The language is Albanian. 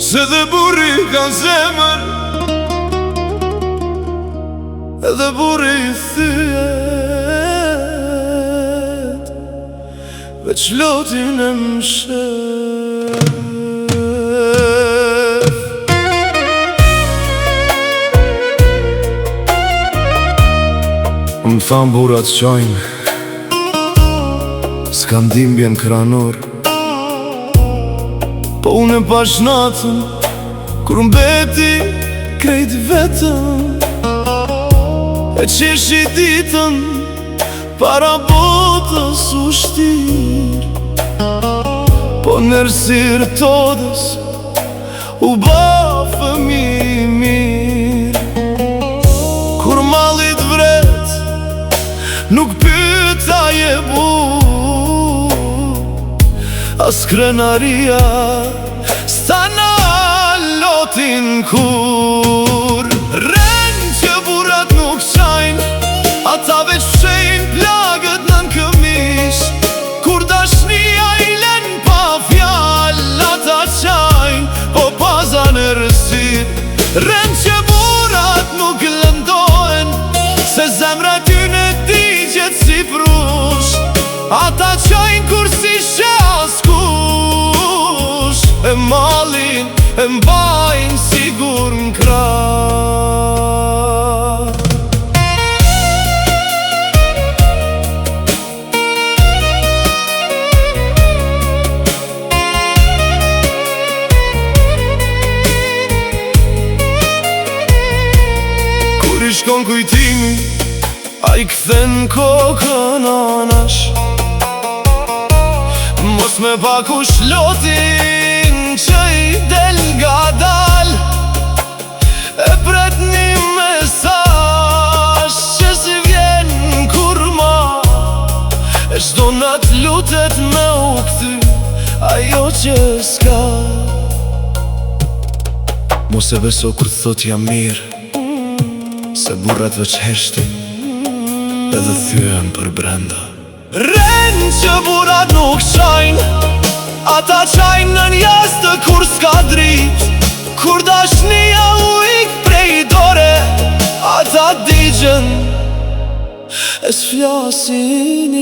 Se dhe burri ka zemër, edhe burri i thyet, veç lotin e mshef. Më thamë burat qojnë, s'kam dimbjen kranor, po unë e pash natën, kur mbeti krejt vetëm, e qeshi ditën, para botës u shtir, po nërsir todës, u ba fëmi mirë. Kur malit vret, nuk pyta je bu, as krenaria sta në lotin kur. Ren që burat nuk qajnë, ata veç fshejnë plagët nën këmish. Kur dashnia i len pa fjall, ata qajnë, po paza në rësir. Ren që burat nuk lëndohen, se zemra ty në digjet si prush. Ata qajnë kur si askush, e malin e mbajnë sigur në krah. Kur i shkon kujtimi, a i kthen kokën anash. Mos me pakush lotin që i del nga dal, e pret një mesash që si vjen kur ma, e shdo nat lutet me u kthy ajo që s'ka. Mos e beso kur thot jam mirë, se burrat veç heshtin edhe thyen për brenda. Ren që burat nuk qajnë, ata qajnë në njastë kur s'ka drit. Kur dashnia u ik prej dore, ata digjen e s'flasin i